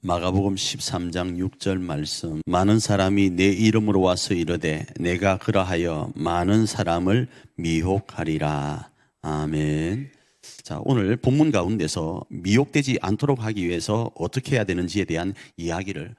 마가복음 13장 6절 말씀. 많은 사람이 내 이름으로 와서 이르되 내가 그러하여 많은 사람을 미혹하리라. 아멘. 자, 오늘 본문 가운데서 미혹되지 않도록 하기 위해서 어떻게 해야 되는지에 대한 이야기를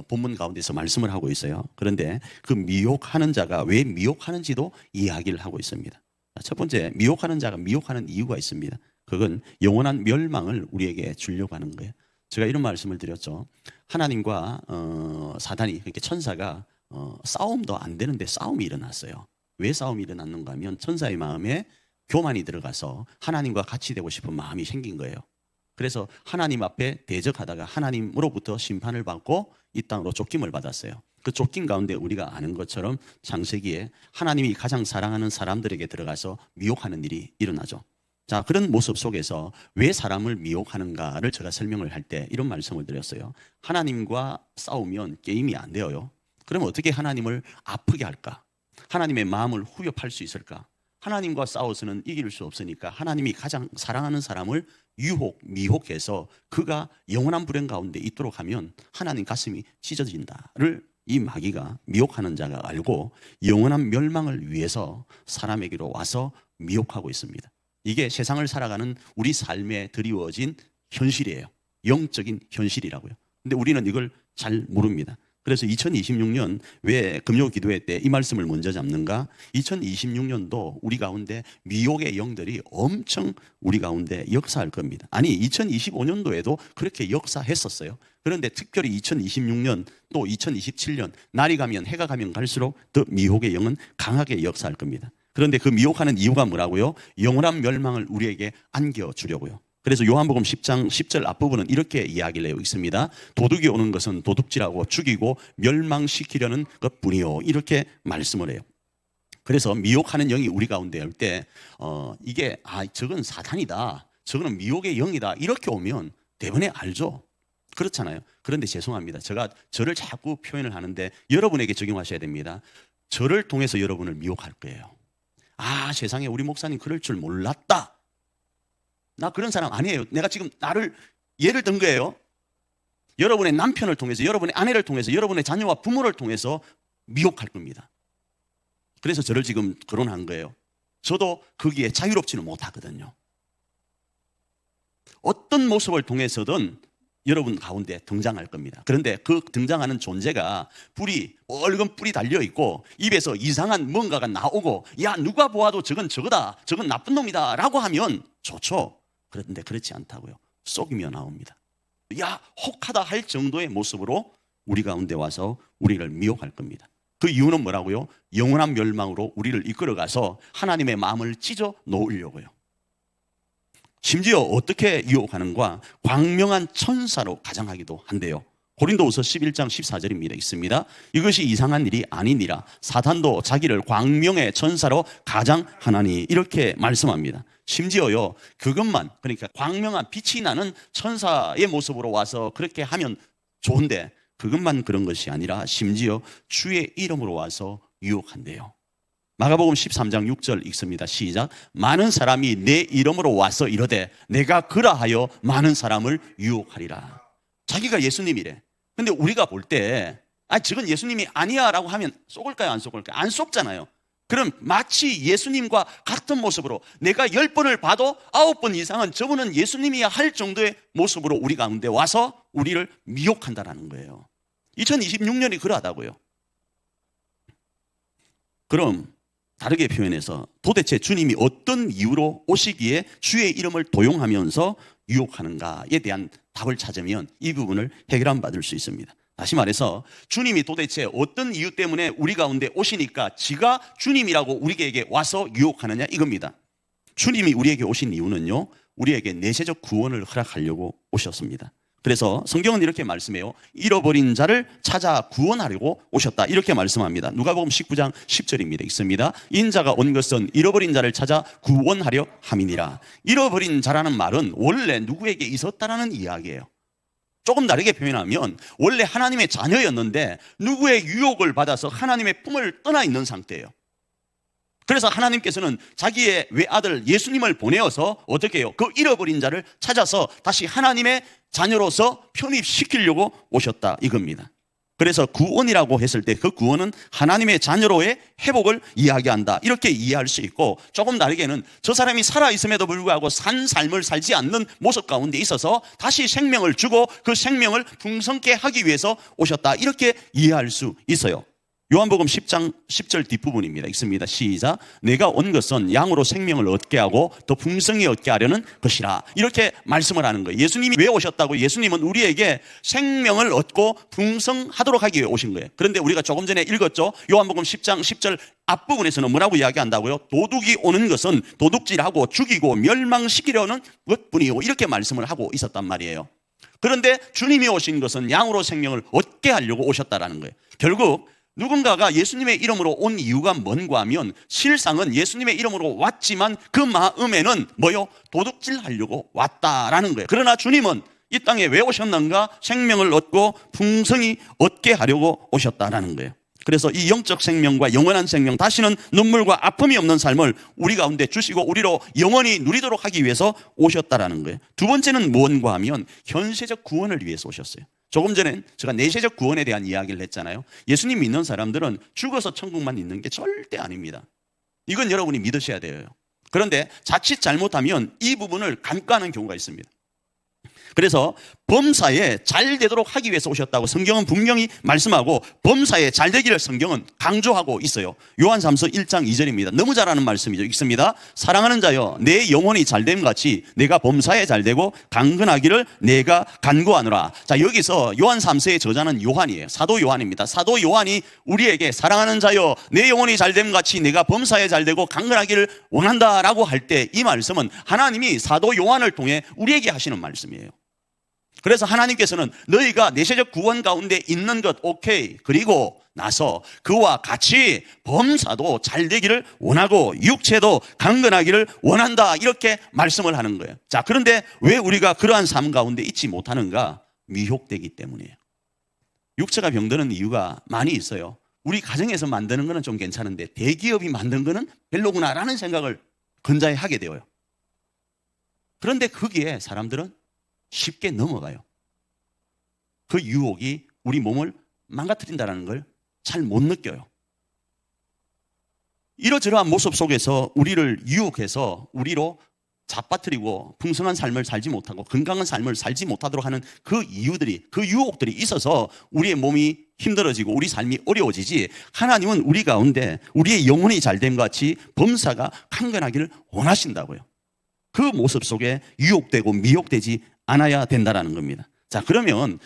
본문 가운데서 말씀을 하고 있어요. 그런데 그 미혹하는 자가 왜 미혹하는지도 이야기를 하고 있습니다. 첫 번째, 미혹하는 자가 미혹하는 이유가 있습니다. 그건 영원한 멸망을 우리에게 주려고 하는 거예요. 제가 이런 말씀을 드렸죠. 하나님과 사단이, 그러니까 천사가 싸움도 안 되는데 싸움이 일어났어요. 왜 싸움이 일어났는가 하면 천사의 마음에 교만이 들어가서 하나님과 같이 되고 싶은 마음이 생긴 거예요. 그래서 하나님 앞에 대적하다가 하나님으로부터 심판을 받고 이 땅으로 쫓김을 받았어요. 그 쫓긴 가운데 우리가 아는 것처럼 창세기에 하나님이 가장 사랑하는 사람들에게 들어가서 미혹하는 일이 일어나죠. 자, 그런 모습 속에서 왜 사람을 미혹하는가를 제가 설명을 할 때 이런 말씀을 드렸어요. 하나님과 싸우면 게임이 안 돼요. 그러면 어떻게 하나님을 아프게 할까? 하나님의 마음을 후벼팔 수 있을까? 하나님과 싸워서는 이길 수 없으니까 하나님이 가장 사랑하는 사람을 미혹해서 그가 영원한 불행 가운데 있도록 하면 하나님 가슴이 찢어진다를 이 마귀가, 미혹하는 자가 알고 영원한 멸망을 위해서 사람에게로 와서 미혹하고 있습니다. 이게 세상을 살아가는 우리 삶에 드리워진 현실이에요. 영적인 현실이라고요. 근데 우리는 이걸 잘 모릅니다. 그래서 2026년 왜 금요 기도회 때 이 말씀을 먼저 잡는가? 2026년도 우리 가운데 미혹의 영들이 엄청 우리 가운데 역사할 겁니다. 아니, 2025년도에도 그렇게 역사했었어요. 그런데 특별히 2026년 또 2027년 날이 가면 해가 가면 갈수록 더 미혹의 영은 강하게 역사할 겁니다. 그런데 그 미혹하는 이유가 뭐라고요? 영원한 멸망을 우리에게 안겨주려고요. 그래서 요한복음 10장 10절 앞부분은 이렇게 이야기를 해요. 있습니다. 도둑이 오는 것은 도둑질하고 죽이고 멸망시키려는 것뿐이요. 이렇게 말씀을 해요. 그래서 미혹하는 영이 우리 가운데 올 때 이게 저건 사탄이다, 저거는 미혹의 영이다, 이렇게 오면 대번에 알죠. 그렇잖아요. 그런데 죄송합니다. 제가 저를 자꾸 표현을 하는데 여러분에게 적용하셔야 됩니다. 저를 통해서 여러분을 미혹할 거예요. 세상에 우리 목사님 그럴 줄 몰랐다. 나 그런 사람 아니에요. 내가 지금 나를 예를 든 거예요. 여러분의 남편을 통해서, 여러분의 아내를 통해서, 여러분의 자녀와 부모를 통해서 미혹할 겁니다. 그래서 저를 지금 거론한 거예요. 저도 거기에 자유롭지는 못하거든요. 어떤 모습을 통해서든 여러분 가운데 등장할 겁니다. 그런데 그 등장하는 존재가 빨간 뿔이 달려있고 입에서 이상한 뭔가가 나오고, 야, 누가 보아도 저건 저거다, 저건 나쁜 놈이다 라고 하면 좋죠. 그런데 그렇지 않다고요. 속이며 나옵니다. 야, 혹하다 할 정도의 모습으로 우리 가운데 와서 우리를 미혹할 겁니다. 그 이유는 뭐라고요? 영원한 멸망으로 우리를 이끌어가서 하나님의 마음을 찢어 놓으려고요. 심지어 어떻게 유혹하는가? 광명한 천사로 가장하기도 한대요. 고린도후서 11장 14절입니다. 있습니다. 이것이 이상한 일이 아니니라. 사탄도 자기를 광명의 천사로 가장하나니, 이렇게 말씀합니다. 심지어요, 그것만, 그러니까 광명한 빛이 나는 천사의 모습으로 와서 그렇게 하면 좋은데 그것만 그런 것이 아니라 심지어 주의 이름으로 와서 유혹한대요. 마가복음 13장 6절 읽습니다. 시작. 많은 사람이 내 이름으로 와서 이르되 내가 그러하여 많은 사람을 유혹하리라. 자기가 예수님이래. 근데 우리가 볼 때 저건 예수님이 아니야 라고 하면 속을까요, 안 속을까요? 안 속잖아요. 그럼 마치 예수님과 같은 모습으로 내가 10번을 봐도 9번 이상은 저분은 예수님이야 할 정도의 모습으로 우리 가운데 와서 우리를 미혹한다는 거예요. 2026년이 그러하다고요. 그럼 다르게 표현해서 도대체 주님이 어떤 이유로 오시기에 주의 이름을 도용하면서 유혹하는가에 대한 답을 찾으면 이 부분을 해결함 받을 수 있습니다. 다시 말해서 주님이 도대체 어떤 이유 때문에 우리 가운데 오시니까 지가 주님이라고 우리에게 와서 유혹하느냐, 이겁니다. 주님이 우리에게 오신 이유는요, 우리에게 내세적 구원을 허락하려고 오셨습니다. 그래서 성경은 이렇게 말씀해요. 잃어버린 자를 찾아 구원하려고 오셨다, 이렇게 말씀합니다. 누가복음 19장 10절입니다. 있습니다. 인자가 온 것은 잃어버린 자를 찾아 구원하려 함이니라. 잃어버린 자라는 말은 원래 누구에게 있었다라는 이야기예요. 조금 다르게 표현하면 원래 하나님의 자녀였는데 누구의 유혹을 받아서 하나님의 품을 떠나 있는 상태예요. 그래서 하나님께서는 자기의 외아들 예수님을 보내어서 어떻게 해요? 그 잃어버린 자를 찾아서 다시 하나님의 자녀로서 편입시키려고 오셨다 이겁니다. 그래서 구원이라고 했을 때 그 구원은 하나님의 자녀로의 회복을 이야기한다 이렇게 이해할 수 있고, 조금 다르게는 저 사람이 살아있음에도 불구하고 산 삶을 살지 않는 모습 가운데 있어서 다시 생명을 주고 그 생명을 풍성케 하기 위해서 오셨다 이렇게 이해할 수 있어요. 요한복음 10장 10절 뒷부분입니다. 읽습니다. 시작. 내가 온 것은 양으로 생명을 얻게 하고 더 풍성히 얻게 하려는 것이라. 이렇게 말씀을 하는 거예요. 예수님이 왜 오셨다고? 예수님은 우리에게 생명을 얻고 풍성하도록 하기 위해 오신 거예요. 그런데 우리가 조금 전에 읽었죠. 요한복음 10장 10절 앞부분에서는 뭐라고 이야기한다고요? 도둑이 오는 것은 도둑질하고 죽이고 멸망시키려는 것뿐이요, 이렇게 말씀을 하고 있었단 말이에요. 그런데 주님이 오신 것은 양으로 생명을 얻게 하려고 오셨다라는 거예요. 결국 누군가가 예수님의 이름으로 온 이유가 뭔가 하면 실상은 예수님의 이름으로 왔지만 그 마음에는 뭐요? 도둑질하려고 왔다라는 거예요. 그러나 주님은 이 땅에 왜 오셨는가? 생명을 얻고 풍성히 얻게 하려고 오셨다라는 거예요. 그래서 이 영적 생명과 영원한 생명, 다시는 눈물과 아픔이 없는 삶을 우리 가운데 주시고 우리로 영원히 누리도록 하기 위해서 오셨다라는 거예요. 두 번째는 뭔가 하면 현세적 구원을 위해서 오셨어요. 조금 전에 제가 내세적 구원에 대한 이야기를 했잖아요. 예수님 믿는 사람들은 죽어서 천국만 있는 게 절대 아닙니다. 이건 여러분이 믿으셔야 돼요. 그런데 자칫 잘못하면 이 부분을 간과하는 경우가 있습니다. 그래서 범사에 잘 되도록 하기 위해서 오셨다고 성경은 분명히 말씀하고, 범사에 잘 되기를 성경은 강조하고 있어요. 요한삼서 1장 2절입니다. 너무 잘 아는 말씀이죠. 읽습니다. 사랑하는 자여, 내 영혼이 잘됨 같이 내가 범사에 잘 되고 강건하기를 내가 간구하노라. 자, 여기서 요한삼서의 저자는 요한이에요. 사도 요한입니다. 사도 요한이 우리에게 사랑하는 자여, 내 영혼이 잘됨 같이 내가 범사에 잘 되고 강건하기를 원한다라고 할 때 이 말씀은 하나님이 사도 요한을 통해 우리에게 하시는 말씀이에요. 그래서 하나님께서는 너희가 내세적 구원 가운데 있는 것 오케이, 그리고 나서 그와 같이 범사도 잘 되기를 원하고 육체도 강건하기를 원한다 이렇게 말씀을 하는 거예요. 자, 그런데 왜 우리가 그러한 삶 가운데 있지 못하는가? 미혹되기 때문이에요. 육체가 병드는 이유가 많이 있어요. 우리 가정에서 만드는 거는 좀 괜찮은데 대기업이 만든 거는 별로구나라는 생각을 근자에 하게 되어요. 그런데 거기에 사람들은 쉽게 넘어가요. 그 유혹이 우리 몸을 망가뜨린다는 걸 잘 못 느껴요. 이러저러한 모습 속에서 우리를 유혹해서 우리로 잡아뜨리고 풍성한 삶을 살지 못하고 건강한 삶을 살지 못하도록 하는 그 이유들이, 그 유혹들이 있어서 우리의 몸이 힘들어지고 우리 삶이 어려워지지, 하나님은 우리 가운데 우리의 영혼이 잘됨 같이 범사가 강건하기를 원하신다고요. 그 모습 속에 유혹되고 미혹되지 않아야 된다는 겁니다. 자, 그러면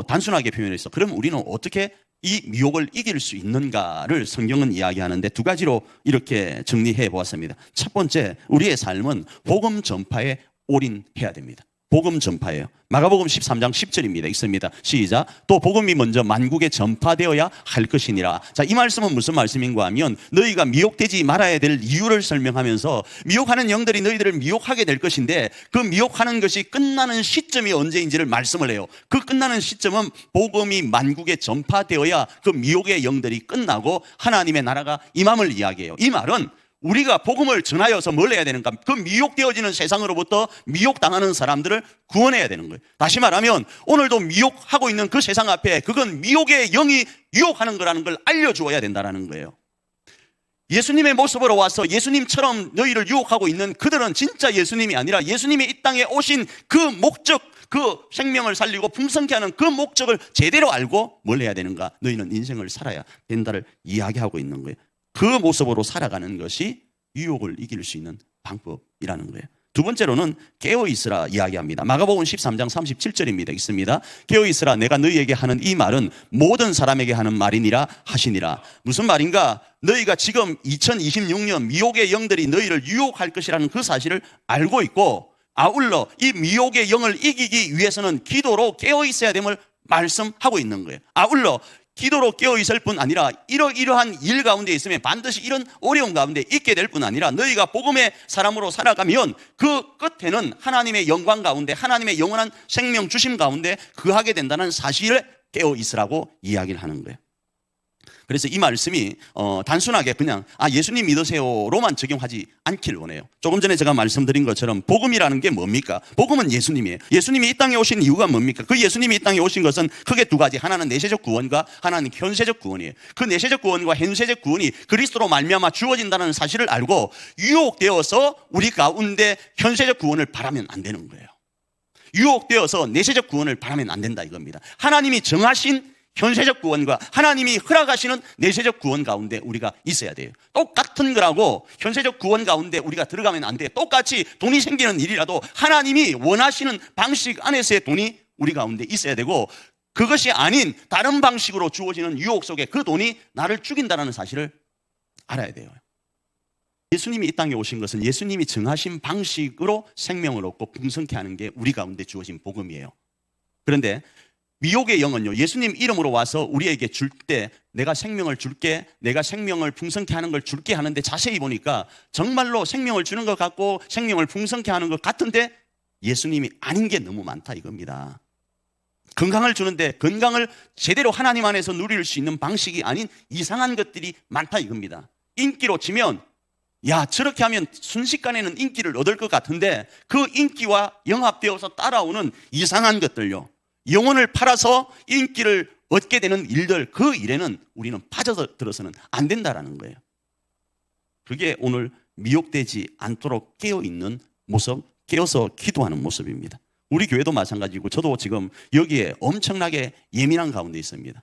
단순하게 표현해서 그럼 우리는 어떻게 이 미혹을 이길 수 있는가를 성경은 이야기하는데 두 가지로 이렇게 정리해 보았습니다. 첫 번째, 우리의 삶은 복음 전파에 올인해야 됩니다. 복음 전파예요. 마가복음 13장 10절입니다. 읽습니다. 시작. 또 복음이 먼저 만국에 전파되어야 할 것이니라. 자, 이 말씀은 무슨 말씀인가 하면 너희가 미혹되지 말아야 될 이유를 설명하면서 미혹하는 영들이 너희들을 미혹하게 될 것인데 그 미혹하는 것이 끝나는 시점이 언제인지를 말씀을 해요. 그 끝나는 시점은 복음이 만국에 전파되어야 그 미혹의 영들이 끝나고 하나님의 나라가 임함을 이야기해요. 이 말은 우리가 복음을 전하여서 뭘 해야 되는가? 그 미혹되어지는 세상으로부터 미혹당하는 사람들을 구원해야 되는 거예요. 다시 말하면 오늘도 미혹하고 있는 그 세상 앞에 그건 미혹의 영이 유혹하는 거라는 걸 알려주어야 된다는 거예요. 예수님의 모습으로 와서 예수님처럼 너희를 유혹하고 있는 그들은 진짜 예수님이 아니라 예수님이 이 땅에 오신 그 목적, 그 생명을 살리고 풍성케 하는 그 목적을 제대로 알고 뭘 해야 되는가? 너희는 인생을 살아야 된다를 이야기하고 있는 거예요. 그 모습으로 살아가는 것이 유혹을 이길 수 있는 방법이라는 거예요. 두 번째로는 깨어있으라 이야기합니다. 마가복음 13장 37절입니다. 있습니다. 깨어있으라, 내가 너희에게 하는 이 말은 모든 사람에게 하는 말이니라 하시니라. 무슨 말인가? 너희가 지금 2026년 미혹의 영들이 너희를 유혹할 것이라는 그 사실을 알고 있고, 아울러 이 미혹의 영을 이기기 위해서는 기도로 깨어있어야 됨을 말씀하고 있는 거예요. 아울러 기도로 깨어있을 뿐 아니라 이러한 일 가운데 있으면 반드시 이런 어려움 가운데 있게 될 뿐 아니라 너희가 복음의 사람으로 살아가면 그 끝에는 하나님의 영광 가운데 하나님의 영원한 생명 주심 가운데 거하게 된다는 사실을 깨어있으라고 이야기를 하는 거예요. 그래서 이 말씀이 단순하게 그냥 예수님 믿으세요로만 적용하지 않길 원해요. 조금 전에 제가 말씀드린 것처럼 복음이라는 게 뭡니까? 복음은 예수님이에요. 예수님이 이 땅에 오신 이유가 뭡니까? 그 예수님이 이 땅에 오신 것은 크게 두 가지. 하나는 내세적 구원과 하나는 현세적 구원이에요. 그 내세적 구원과 현세적 구원이 그리스도로 말미암아 주어진다는 사실을 알고 유혹되어서 우리 가운데 현세적 구원을 바라면 안 되는 거예요. 유혹되어서 내세적 구원을 바라면 안 된다 이겁니다. 하나님이 정하신 현세적 구원과 하나님이 허락하시는 내세적 구원 가운데 우리가 있어야 돼요. 똑같은 거라고 현세적 구원 가운데 우리가 들어가면 안 돼요. 똑같이 돈이 생기는 일이라도 하나님이 원하시는 방식 안에서의 돈이 우리 가운데 있어야 되고, 그것이 아닌 다른 방식으로 주어지는 유혹 속에 그 돈이 나를 죽인다는 사실을 알아야 돼요. 예수님이 이 땅에 오신 것은 예수님이 정하신 방식으로 생명을 얻고 풍성케 하는 게 우리 가운데 주어진 복음이에요. 그런데 미혹의 영은요, 예수님 이름으로 와서 우리에게 줄 때 내가 생명을 줄게, 내가 생명을 풍성케 하는 걸 줄게 하는데 자세히 보니까 정말로 생명을 주는 것 같고 생명을 풍성케 하는 것 같은데 예수님이 아닌 게 너무 많다 이겁니다. 건강을 주는데 건강을 제대로 하나님 안에서 누릴 수 있는 방식이 아닌 이상한 것들이 많다 이겁니다. 인기로 치면 저렇게 하면 순식간에는 인기를 얻을 것 같은데 그 인기와 영합되어서 따라오는 이상한 것들요, 영혼을 팔아서 인기를 얻게 되는 일들, 그 일에는 우리는 빠져들어서는 안 된다라는 거예요. 그게 오늘 미혹되지 않도록 깨어있는 모습, 깨어서 기도하는 모습입니다. 우리 교회도 마찬가지고 저도 지금 여기에 엄청나게 예민한 가운데 있습니다.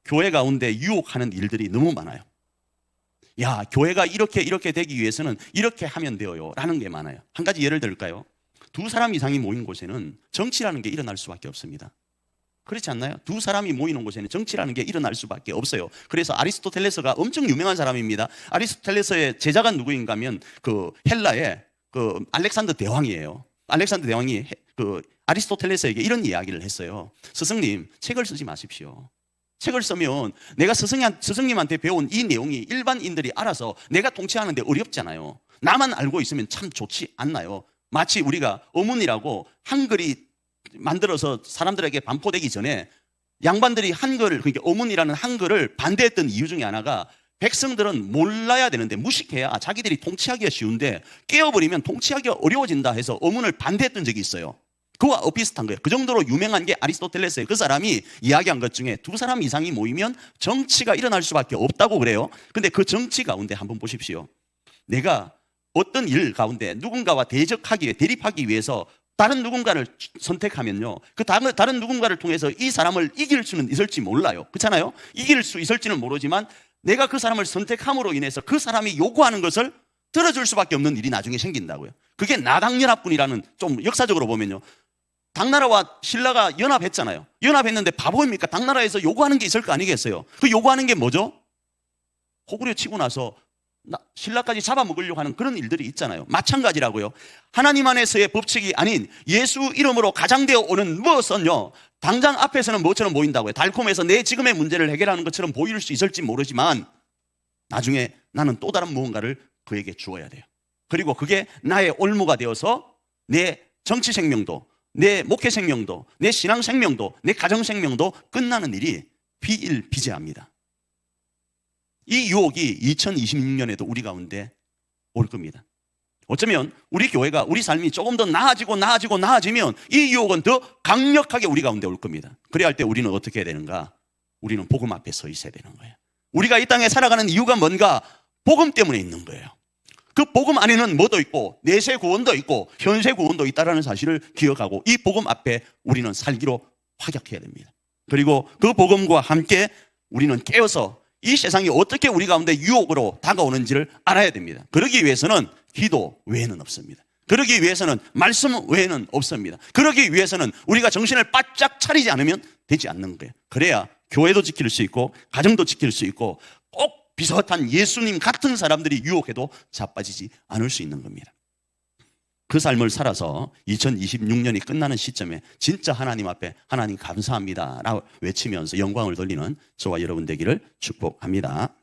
교회 가운데 유혹하는 일들이 너무 많아요. 교회가 이렇게 되기 위해서는 이렇게 하면 돼요 라는 게 많아요. 한 가지 예를 들까요? 2사람 이상이 모인 곳에는 정치라는 게 일어날 수밖에 없습니다. 그렇지 않나요? 2사람이 모이는 곳에는 정치라는 게 일어날 수밖에 없어요. 그래서 아리스토텔레스가 엄청 유명한 사람입니다. 아리스토텔레스의 제자가 누구인가 하면 그 헬라의 그 알렉산더 대왕이에요. 알렉산더 대왕이 그 아리스토텔레스에게 이런 이야기를 했어요. 스승님, 책을 쓰지 마십시오. 책을 쓰면 내가 스승님한테 배운 이 내용이 일반인들이 알아서 내가 통치하는데 어렵잖아요. 나만 알고 있으면 참 좋지 않나요? 마치 우리가 어문이라고 한글이 만들어서 사람들에게 반포되기 전에 양반들이 한글, 그러니까 어문이라는 한글을 반대했던 이유 중에 하나가 백성들은 몰라야 되는데 무식해야 자기들이 통치하기가 쉬운데 깨어버리면 통치하기가 어려워진다 해서 어문을 반대했던 적이 있어요. 그와 비슷한 거예요. 그 정도로 유명한 게 아리스토텔레스예요. 그 사람이 이야기한 것 중에 2사람 이상이 모이면 정치가 일어날 수밖에 없다고 그래요. 근데 그 정치 가운데 한번 보십시오. 내가 어떤 일 가운데 누군가와 대립하기 위해서 다른 누군가를 선택하면요, 그 다른 누군가를 통해서 이 사람을 이길 수는 있을지 몰라요. 그렇잖아요? 이길 수 있을지는 모르지만 내가 그 사람을 선택함으로 인해서 그 사람이 요구하는 것을 들어줄 수밖에 없는 일이 나중에 생긴다고요. 그게 나당연합군이라는, 좀 역사적으로 보면요, 당나라와 신라가 연합했잖아요. 연합했는데 바보입니까? 당나라에서 요구하는 게 있을 거 아니겠어요? 그 요구하는 게 뭐죠? 호구려 치고 나서 신라까지 잡아먹으려고 하는 그런 일들이 있잖아요. 마찬가지라고요. 하나님 안에서의 법칙이 아닌 예수 이름으로 가장되어 오는 무엇은요, 당장 앞에서는 뭐처럼 보인다고요. 달콤해서 내 지금의 문제를 해결하는 것처럼 보일 수 있을지 모르지만 나중에 나는 또 다른 무언가를 그에게 주어야 돼요. 그리고 그게 나의 올무가 되어서 내 정치 생명도, 내 목회 생명도, 내 신앙 생명도, 내 가정 생명도 끝나는 일이 비일비재합니다. 이 유혹이 2026년에도 우리 가운데 올 겁니다. 어쩌면 우리 교회가, 우리 삶이 조금 더 나아지면 이 유혹은 더 강력하게 우리 가운데 올 겁니다. 그래야 할 때 우리는 어떻게 해야 되는가? 우리는 복음 앞에 서 있어야 되는 거예요. 우리가 이 땅에 살아가는 이유가 뭔가? 복음 때문에 있는 거예요. 그 복음 안에는 뭐도 있고 내세 구원도 있고 현세 구원도 있다는 사실을 기억하고 이 복음 앞에 우리는 살기로 확약해야 됩니다. 그리고 그 복음과 함께 우리는 깨어서 이 세상이 어떻게 우리 가운데 유혹으로 다가오는지를 알아야 됩니다. 그러기 위해서는 기도 외에는 없습니다. 그러기 위해서는 말씀 외에는 없습니다. 그러기 위해서는 우리가 정신을 바짝 차리지 않으면 되지 않는 거예요. 그래야 교회도 지킬 수 있고 가정도 지킬 수 있고 꼭 비슷한 예수님 같은 사람들이 유혹해도 자빠지지 않을 수 있는 겁니다. 그 삶을 살아서 2026년이 끝나는 시점에 진짜 하나님 앞에 하나님 감사합니다 라고 외치면서 영광을 돌리는 저와 여러분 되기를 축복합니다.